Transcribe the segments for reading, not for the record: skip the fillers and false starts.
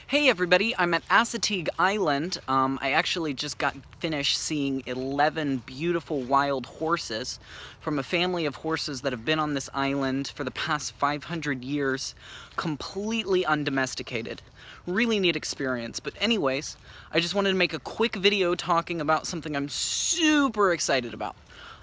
Hey everybody, I'm at Assateague Island. I actually just got finished seeing 11 beautiful wild horses from a family of horses that have been on this island for the past 500 years, completely undomesticated. Really neat experience. But anyways, I just wanted to make a quick video talking about something I'm super excited about.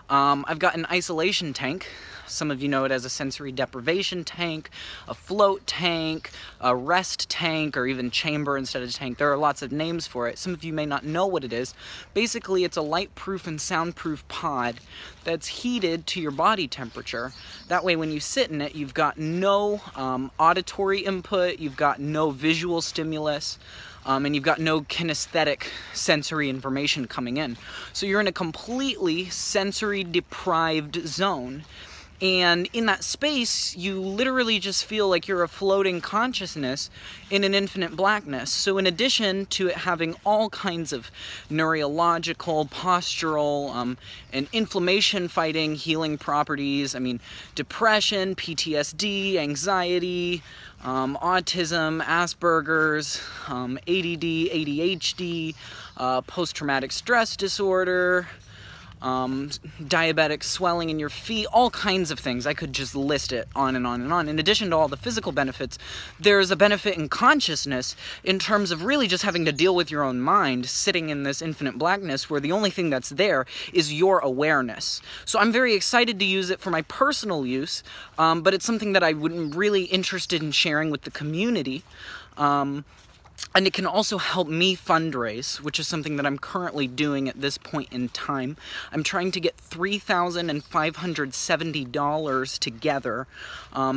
I've got an isolation tank. Some of you know it as a sensory deprivation tank, a float tank, a rest tank, or even chamber instead of tank. There are lots of names for it. Some of you may not know what it is. Basically, it's a light-proof and soundproof pod that's heated to your body temperature. That way, when you sit in it, you've got no auditory input, you've got no visual stimulus, and you've got no kinesthetic sensory information coming in. So you're in a completely sensory deprived zone. And in that space, you literally just feel like you're a floating consciousness in an infinite blackness. So in addition to it having all kinds of neurological, postural, and inflammation-fighting healing properties, I mean, depression, PTSD, anxiety, autism, Asperger's, ADD, ADHD, post-traumatic stress disorder, diabetic swelling in your feet, all kinds of things. I could just list it on and on and on. In addition to all the physical benefits, there's a benefit in consciousness in terms of really just having to deal with your own mind, sitting in this infinite blackness where the only thing that's there is your awareness. So I'm very excited to use it for my personal use, but it's something that I'm really interested in sharing with the community. And it can also help me fundraise, which is something that I'm currently doing at this point in time. I'm trying to get $3,570 together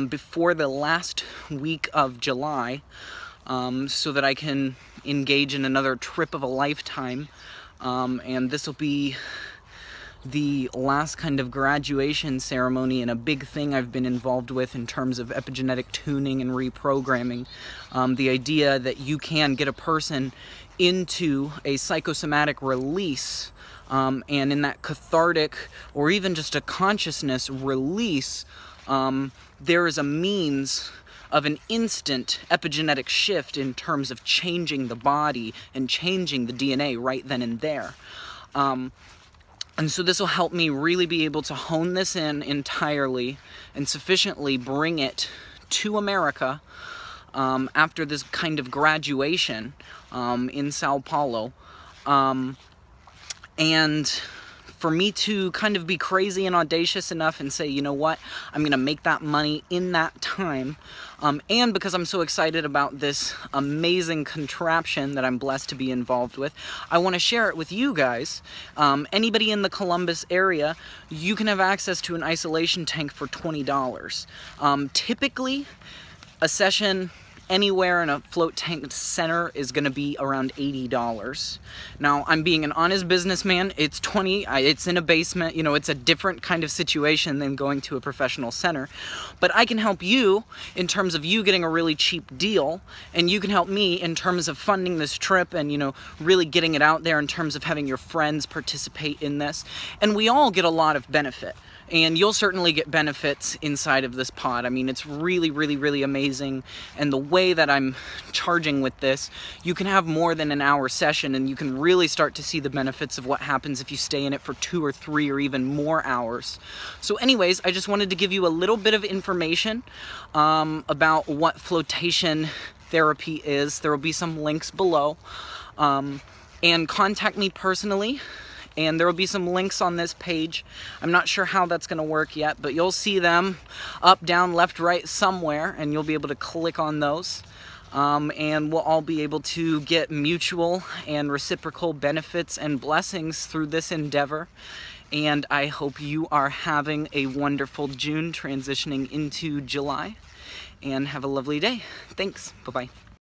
before the last week of July so that I can engage in another trip of a lifetime. And this will be the last kind of graduation ceremony and a big thing I've been involved with in terms of epigenetic tuning and reprogramming. The idea that you can get a person into a psychosomatic release, and in that cathartic or even just a consciousness release, there is a means of an instant epigenetic shift in terms of changing the body and changing the DNA right then and there. And so this will help me really be able to hone this in entirely and sufficiently bring it to America after this kind of graduation in Sao Paulo. And for me to kind of be crazy and audacious enough and say, you know what, I'm going to make that money in that time. And because I'm so excited about this amazing contraption that I'm blessed to be involved with, I want to share it with you guys. Anybody in the Columbus area, you can have access to an isolation tank for $20. Typically, a session anywhere in a float tank center is going to be around $80. Now, I'm being an honest businessman. It's $20. It's in a basement. You know, it's a different kind of situation than going to a professional center. But I can help you in terms of you getting a really cheap deal, and you can help me in terms of funding this trip and, you know, really getting it out there in terms of having your friends participate in this. And we all get a lot of benefit. And you'll certainly get benefits inside of this pod. I mean, it's really, really, really amazing. And the way that I'm charging with this, you can have more than an hour session and you can really start to see the benefits of what happens if you stay in it for 2 or 3 or even more hours. So anyways, I just wanted to give you a little bit of information about what flotation therapy is. There will be some links below. And contact me personally. And there will be some links on this page. I'm not sure how that's going to work yet, but you'll see them up, down, left, right, somewhere, and you'll be able to click on those. And we'll all be able to get mutual and reciprocal benefits and blessings through this endeavor. And I hope you are having a wonderful June transitioning into July. And have a lovely day. Thanks. Bye-bye.